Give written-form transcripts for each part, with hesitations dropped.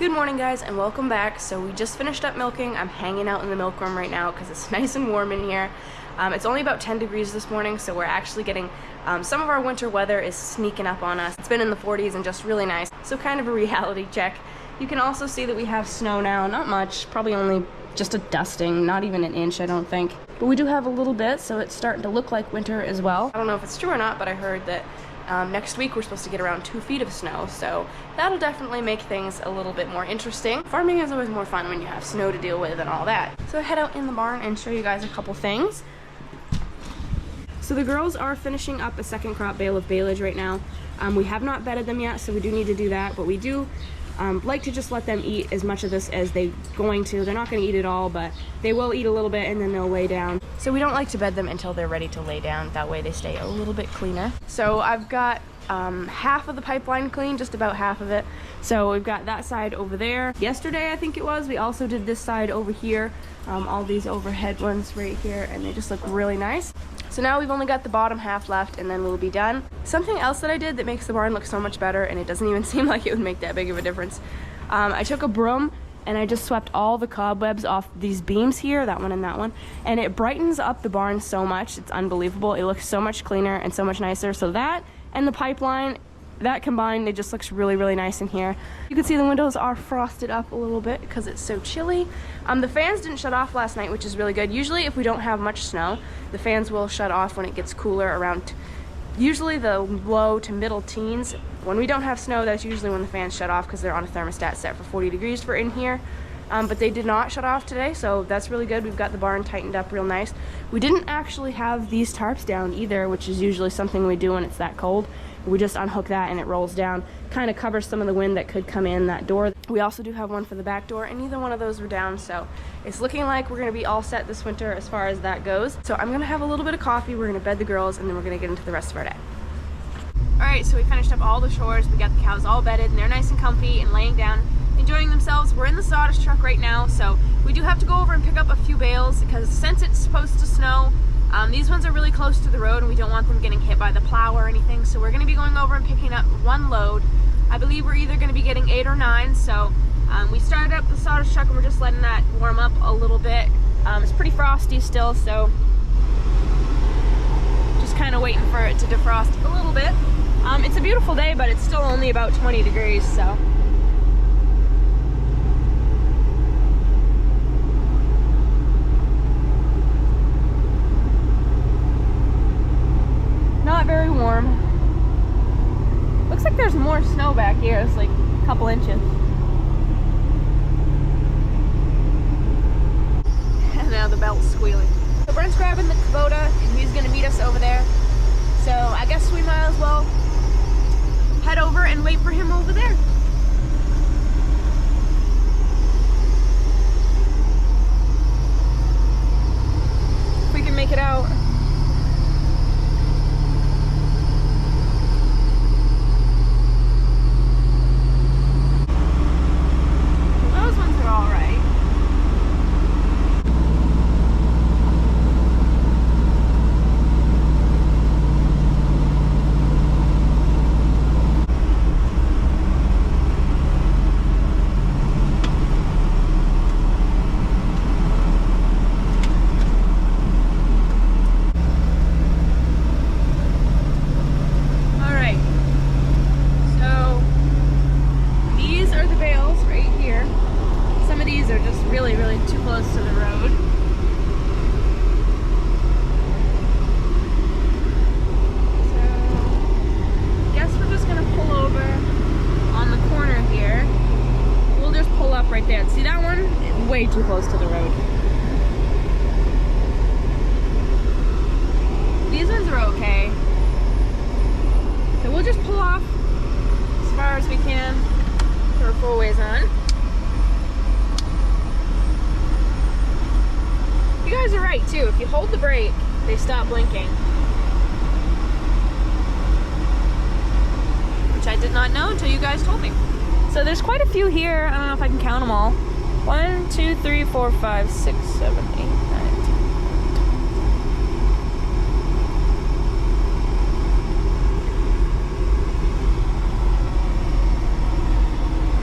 Good morning, guys, and welcome back. So we just finished up milking. I'm hanging out in the milk room right now because it's nice and warm in here. It's only about 10 degrees this morning, so we're actually getting some of our winter weather is sneaking up on us. It's been in the 40s and just really nice, so kind of a reality check. You can also see that we have snow now. Not much, probably only just a dusting, not even an inch, I don't think. But we do have a little bit, so it's starting to look like winter as well. I don't know if it's true or not, but I heard that next week we're supposed to get around 2 feet of snow, so that'll definitely make things a little bit more interesting. Farming is always more fun when you have snow to deal with and all that. So I head out in the barn and show you guys a couple things. So the girls are finishing up a second crop bale of baleage right now. We have not bedded them yet, so we do need to do that, but we do like to just let them eat as much of this as they're going to. They're not going to eat it all, but they will eat a little bit and then they'll lay down. So we don't like to bed them until they're ready to lay down. That way they stay a little bit cleaner. So I've got half of the pipeline clean, just about half of it. So we've got that side over there. Yesterday, I think it was, we also did this side over here. All these overhead ones right here, and they just look really nice. So now we've only got the bottom half left and then we'll be done. Something else that I did that makes the barn look so much better, and it doesn't even seem like it would make that big of a difference. I took a broom and I just swept all the cobwebs off these beams here, that one and that one, and it brightens up the barn so much. It's unbelievable. It looks so much cleaner and so much nicer. So that and the pipeline, that combined, it just looks really, really nice in here. You can see the windows are frosted up a little bit because it's so chilly. The fans didn't shut off last night, which is really good. Usually if we don't have much snow, the fans will shut off when it gets cooler around usually the low to middle teens. When we don't have snow, that's usually when the fans shut off because they're on a thermostat set for 40 degrees for in here. But they did not shut off today, so that's really good. We've got the barn tightened up real nice. We didn't actually have these tarps down either, which is usually something we do when it's that cold. We just unhook that and it rolls down, kind of covers some of the wind that could come in that door. We also do have one for the back door, and neither one of those were down, so it's looking like we're gonna be all set this winter as far as that goes. So I'm gonna have a little bit of coffee, we're gonna bed the girls, and then we're gonna get into the rest of our day. All right, so we finished up all the chores. We got the cows all bedded and they're nice and comfy and laying down, enjoying themselves. We're in the sawdust truck right now, so we do have to go over and pick up a few bales because since it's supposed to snow, these ones are really close to the road and we don't want them getting hit by the plow or anything. So we're gonna be going over and picking up one load. I believe we're either gonna be getting 8 or 9. So we started up the sawdust truck and we're just letting that warm up a little bit. It's pretty frosty still, so just kind of waiting for it to defrost a little bit. It's a beautiful day, but it's still only about 20 degrees, so. Not very warm. Looks like there's more snow back here. It's like a couple inches. And now the belt's squealing. So Brent's grabbing the Kubota and he's gonna meet us over there. So I guess we might as well head over and wait for him over there. If we can make it out. Those ones are all right. Right there. See that one? Way too close to the road. These ones are okay. So we'll just pull off as far as we can. Put our 4-ways on. You guys are right too. If you hold the brake, they stop blinking. Which I did not know until you guys told me. So there's quite a few here. I don't know if I can count them all. 1, 2, 3, 4, 5, 6, 7, 8, 9, 10.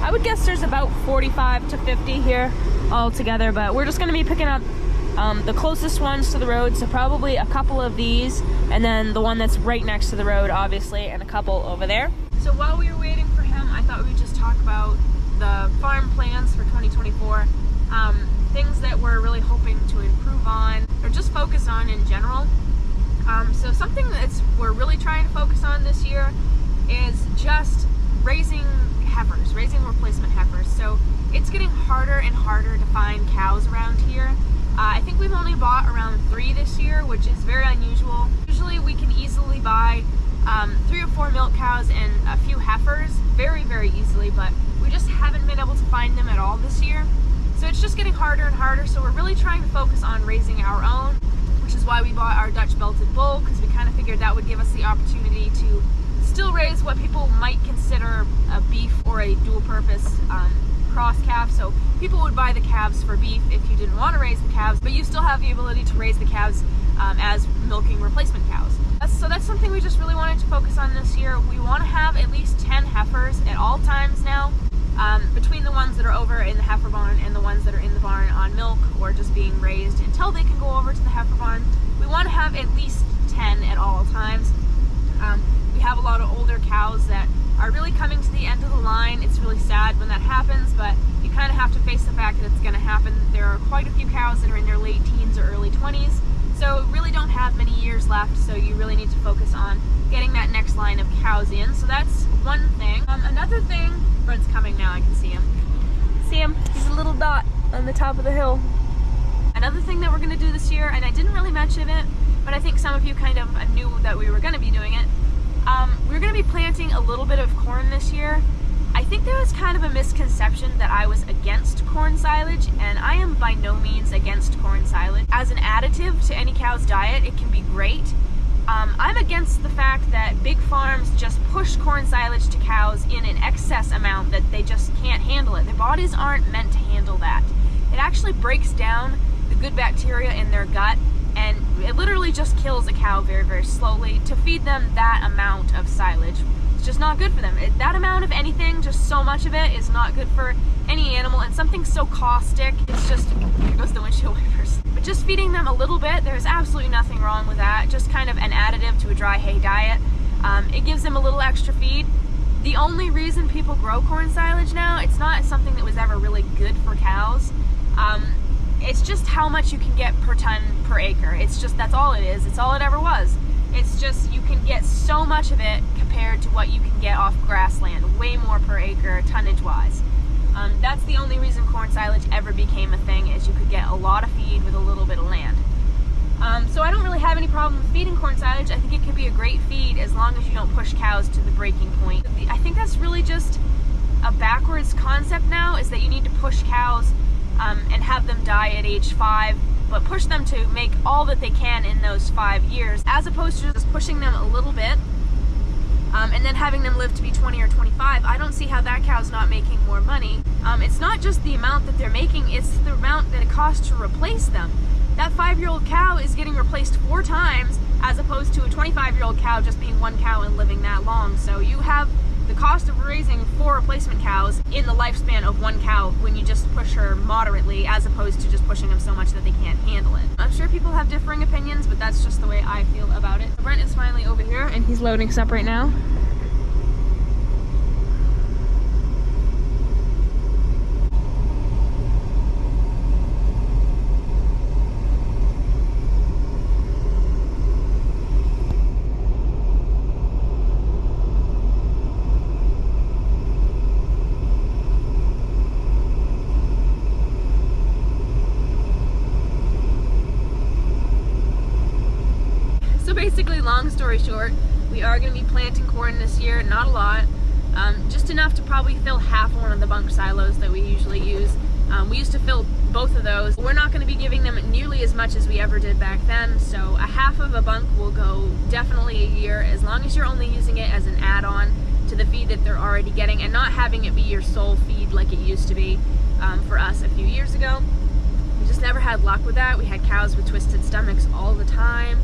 I would guess there's there's about 45 to 50 here all together, but we're just gonna be picking up the closest ones to the road, so probably a couple of these, and then the one that's right next to the road, obviously, and a couple over there. So while we were waiting for him, I thought we would just talk about the farm plans for 2024, things that we're really hoping to improve on, or just focus on in general. So something we're really trying to focus on this year is just raising heifers, raising replacement heifers. So it's getting harder and harder to find cows around here. I think we've only bought around 3 this year, which is very unusual. Usually we can easily buy 3 or 4 milk cows and a few heifers very, very easily, but we just haven't been able to find them at all this year. So it's just getting harder and harder, so we're really trying to focus on raising our own, which is why we bought our Dutch belted bull, because we kind of figured that would give us the opportunity to still raise what people might consider a beef or a dual purpose cross calf. So people would buy the calves for beef if you didn't want to raise the calves, but you still have the ability to raise the calves as milking replacement cows. So that's something we just really wanted to focus on this year. We want to have at least 10 heifers at all times now, between the ones that are over in the heifer barn and the ones that are in the barn on milk or just being raised until they can go over to the heifer barn. We want to have at least 10 at all times. We have a lot of older cows that are really coming to the end of the line. It's really sad when that happens, but you kind of have to face the fact that it's going to happen. There are quite a few cows that are in their late teens or early 20s, so really don't have many years left, so you really need to focus on getting that next line of cows in. So that's one thing. Another thing, Brent's coming now, I can see him. See him? He's a little dot on the top of the hill. Another thing that we're going to do this year, and I didn't really mention it, but I think some of you kind of knew that we were going to be doing it. We're going to be planting a little bit of corn this year. I think there was kind of a misconception that I was against corn silage, and I am by no means against corn silage. As an additive to any cow's diet, it can be great. I'm against the fact that big farms just push corn silage to cows in an excess amount that they just can't handle it. Their bodies aren't meant to handle that. It actually breaks down the good bacteria in their gut, and it literally just kills a cow very, very slowly to feed them that amount of silage. It's just not good for them. That amount of anything, just so much of it, is not good for any animal, and something so caustic, it's just, here goes the windshield wipers. But just feeding them a little bit, there's absolutely nothing wrong with that. Just kind of an additive to a dry hay diet. It gives them a little extra feed. The only reason people grow corn silage now, it's not something that was ever really good for cows. It's just how much you can get per ton per acre. It's just, that's all it is. It's all it ever was. It's just, you can get so much of it compared to what you can get off grassland, way more per acre tonnage wise. That's the only reason corn silage ever became a thing, is you could get a lot of feed with a little bit of land. So I don't really have any problem with feeding corn silage. I think it could be a great feed as long as you don't push cows to the breaking point. I think that's really just a backwards concept now, is that you need to push cows and have them die at age 5, but push them to make all that they can in those 5 years, as opposed to just pushing them a little bit and then having them live to be 20 or 25. I don't see how that cow's not making more money. It's not just the amount that they're making, it's the amount that it costs to replace them. That 5-year-old cow is getting replaced 4 times, as opposed to a 25-year-old cow just being one cow and living that long. So you have the cost of raising 4 replacement cows in the lifespan of 1 cow when you just push her moderately, as opposed to just pushing them so much that they can't handle it. I'm sure people have differing opinions, but that's just the way I feel about it. Brent is finally over here, and he's loading us up right now. Basically, long story short, we are going to be planting corn this year, not a lot, just enough to probably fill half one of the bunk silos that we usually use. We used to fill both of those. We're not going to be giving them nearly as much as we ever did back then, so a half of a bunk will go definitely a year, as long as you're only using it as an add-on to the feed that they're already getting, and not having it be your sole feed like it used to be for us a few years ago. We just never had luck with that. We had cows with twisted stomachs all the time.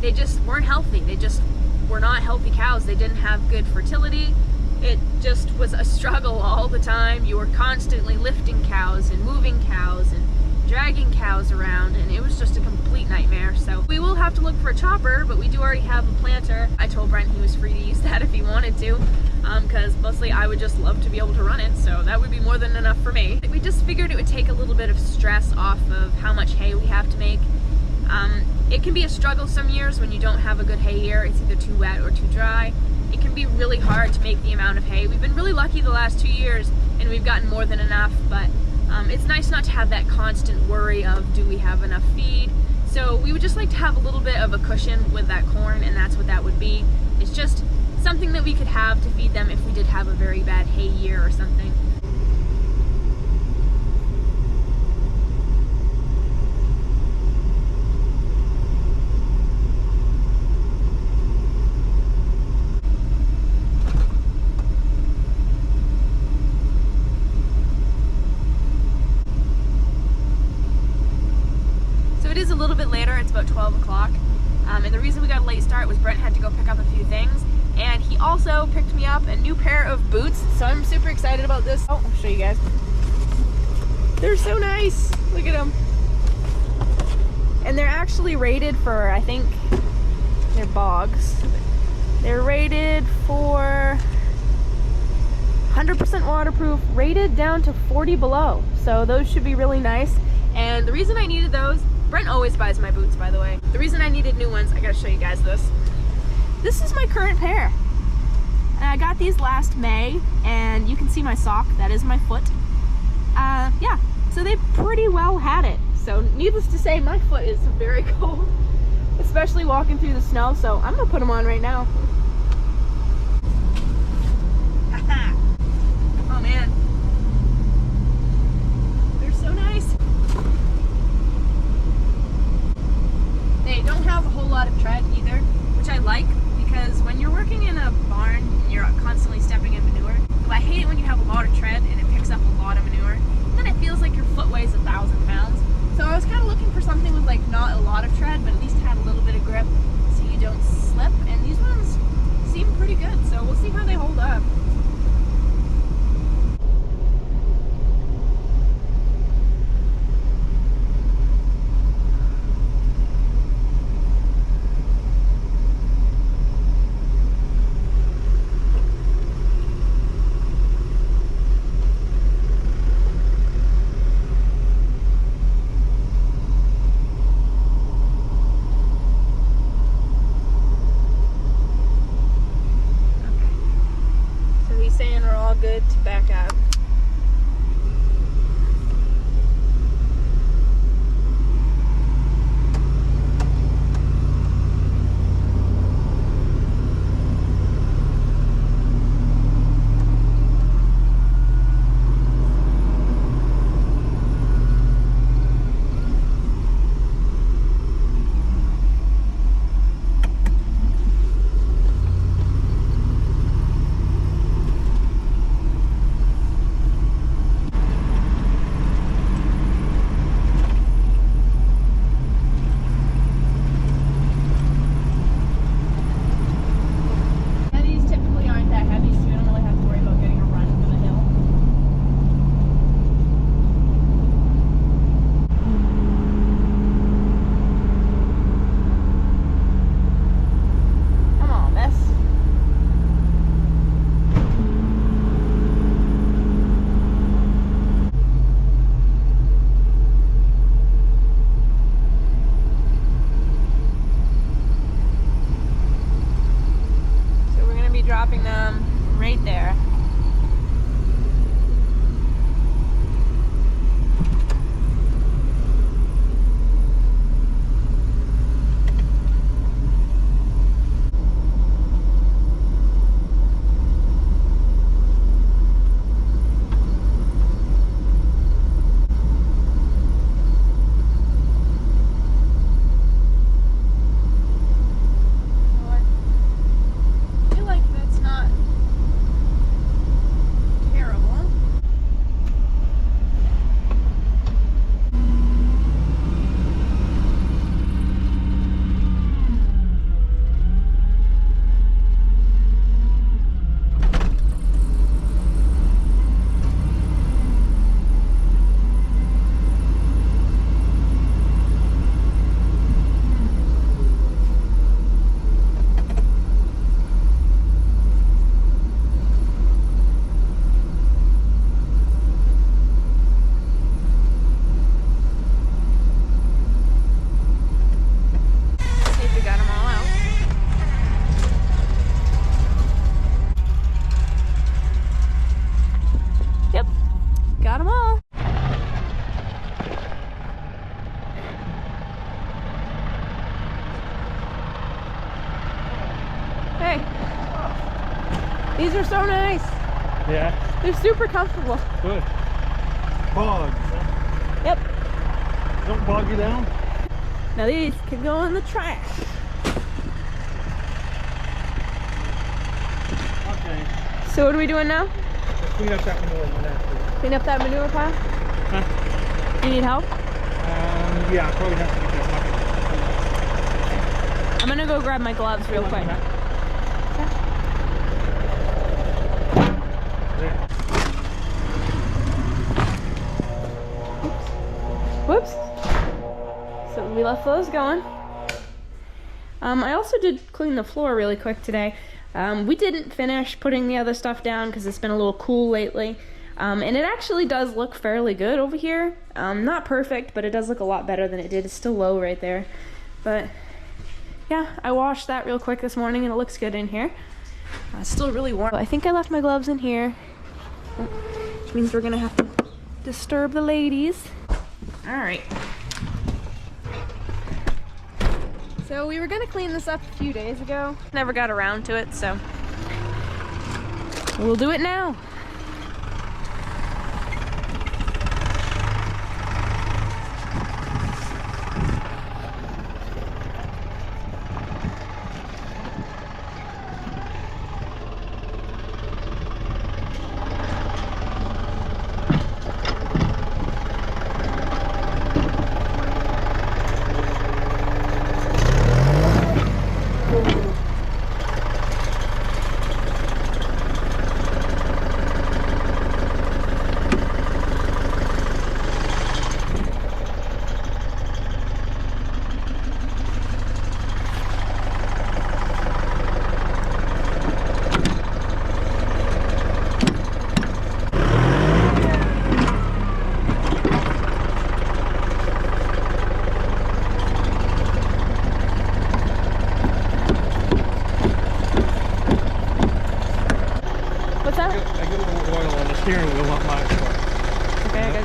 They just weren't healthy. They just were not healthy cows. They didn't have good fertility. It just was a struggle all the time. You were constantly lifting cows and moving cows and dragging cows around, and it was just a complete nightmare. So we will have to look for a chopper, but we do already have a planter. I told Brent he was free to use that if he wanted to, because mostly I would just love to be able to run it, so that would be more than enough for me. We just figured it would take a little bit of stress off of how much hay we have to make. It can be a struggle some years when you don't have a good hay year. It's either too wet or too dry. It can be really hard to make the amount of hay. We've been really lucky the last 2 years and we've gotten more than enough, but it's nice not to have that constant worry of, do we have enough feed? So we would just like to have a little bit of a cushion with that corn, and that's what that would be. It's just something that we could have to feed them if we did have a very bad hay year or something. So it is a little bit later, it's about 12 o'clock. And the reason we got a late start was Brent had to go pick up a few things, and he also picked me up a new pair of boots, so I'm super excited about this. Oh, I'll show you guys. They're so nice. Look at them. And they're actually rated for, I think, they're bogs. They're rated for 100% waterproof, rated down to 40 below. So those should be really nice. And the reason I needed those, Brent always buys my boots, by the way. The reason I needed new ones, I gotta show you guys this. This is my current pair. And I got these last May, and you can see my sock, that is my foot. Yeah, so they pretty well had it. So needless to say, my foot is very cold, especially walking through the snow, so I'm gonna put them on right now. Oh man. They're so nice. They don't have a whole lot of tread either, which I like, because when you're working in a barn and you're constantly stepping in manure, I hate it when you have a lot of tread and it picks up a lot of manure, and then it feels like your foot weighs 1,000 pounds. So I was kind of looking for something with like not a lot of tread, but at least had a little bit of grip so you don't slip, and these ones seem pretty good, so we'll see how they hold up. These are so nice. Yeah. They're super comfortable. Good. Bogs. Yep. Don't bog you down. Now these can go in the trash. Okay. So what are we doing now? Let's clean up that manure one after. Clean up that manure pile? Huh? You need help? Yeah, I'll probably have to get that bucket. I'm gonna go grab my gloves real quick. Whoops. So we left those going. I also did clean the floor really quick today. We didn't finish putting the other stuff down because it's been a little cool lately. And it actually does look fairly good over here. Not perfect, but it does look a lot better than it did. It's still low right there. But yeah, I washed that real quick this morning and it looks good in here. It's still really warm. I think I left my gloves in here, which means we're gonna have to disturb the ladies. All right. So we were gonna clean this up a few days ago. Never got around to it, so we'll do it now.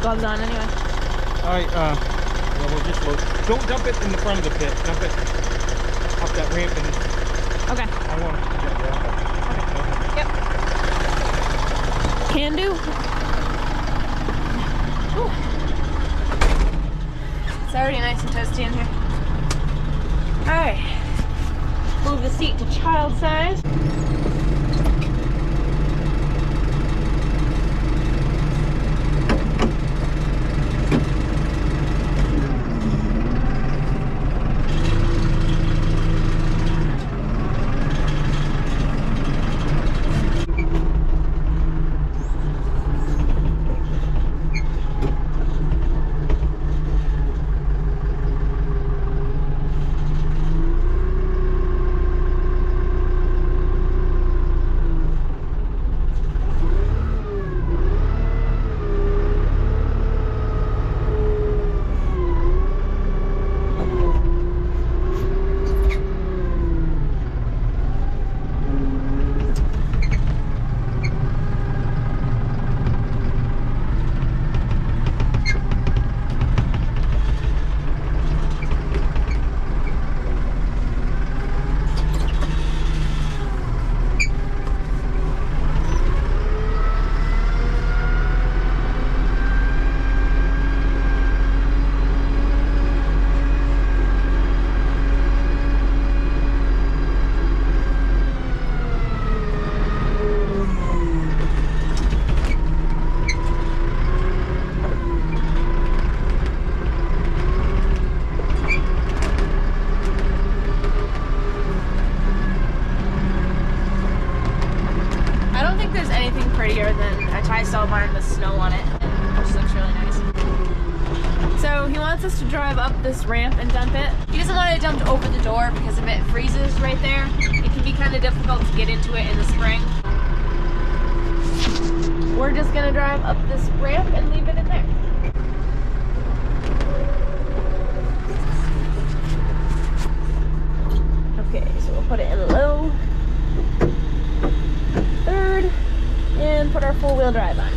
Gloves on anyway. Alright, well, we'll just load. Don't dump it in the front of the pit. Dump it up that ramp and... Okay. I want to get that. Okay. Yep. Can do. Ooh. It's already nice and toasty in here. Alright. Move the seat to child size. Barn with snow on it, which looks really nice. So he wants us to drive up this ramp and dump it. He doesn't want it dumped over the door because if it freezes right there, it can be kind of difficult to get into it in the spring. We're just gonna drive up this ramp and leave it in there. Okay, so we'll put it in low, third, and put our four-wheel drive on.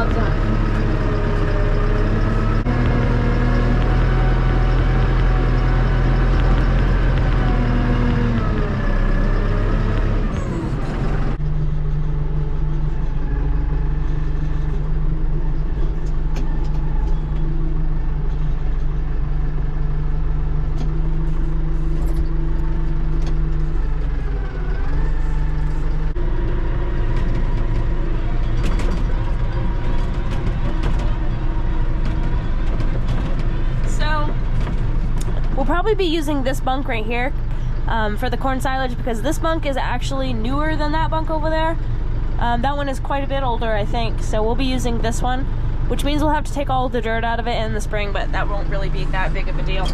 gloves on. We'll probably be using this bunk right here for the corn silage, because this bunk is actually newer than that bunk over there. That one is quite a bit older, I think, so we'll be using this one, which means we'll have to take all the dirt out of it in the spring, but that won't really be that big of a deal.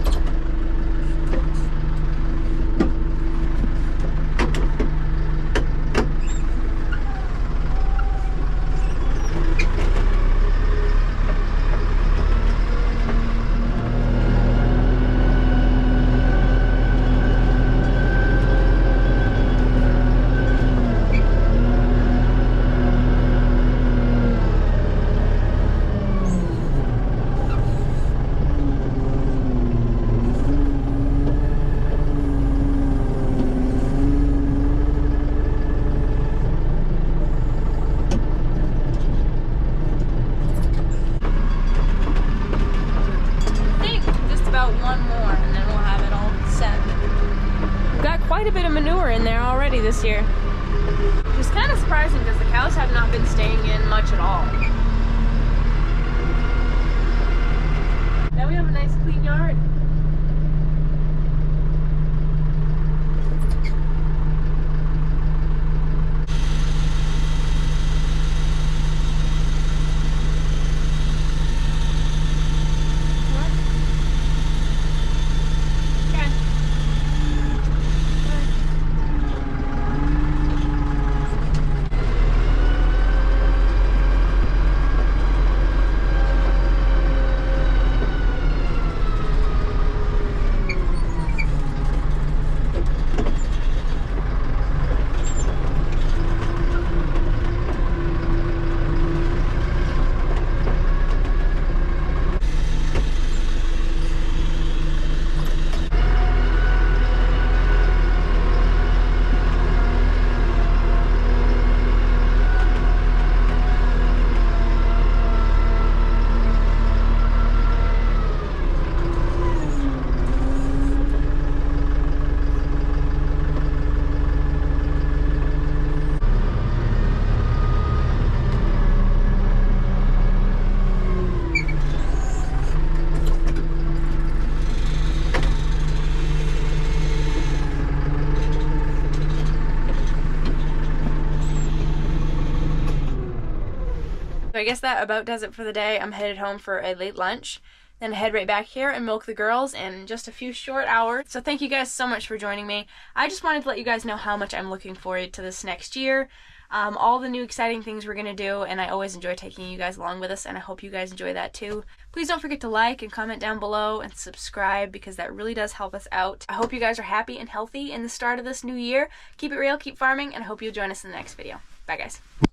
One more and then we'll have it all set. We've got quite a bit of manure in there already this year, which is kind of surprising because the cows have not been staying in much at all. Now we have a nice clean yard. So I guess that about does it for the day. I'm headed home for a late lunch, then head right back here and milk the girls in just a few short hours. So thank you guys so much for joining me. I just wanted to let you guys know how much I'm looking forward to this next year. All the new exciting things we're going to do, and I always enjoy taking you guys along with us, and I hope you guys enjoy that too. Please don't forget to like and comment down below and subscribe, because that really does help us out. I hope you guys are happy and healthy in the start of this new year. Keep it real, keep farming, and I hope you'll join us in the next video. Bye guys.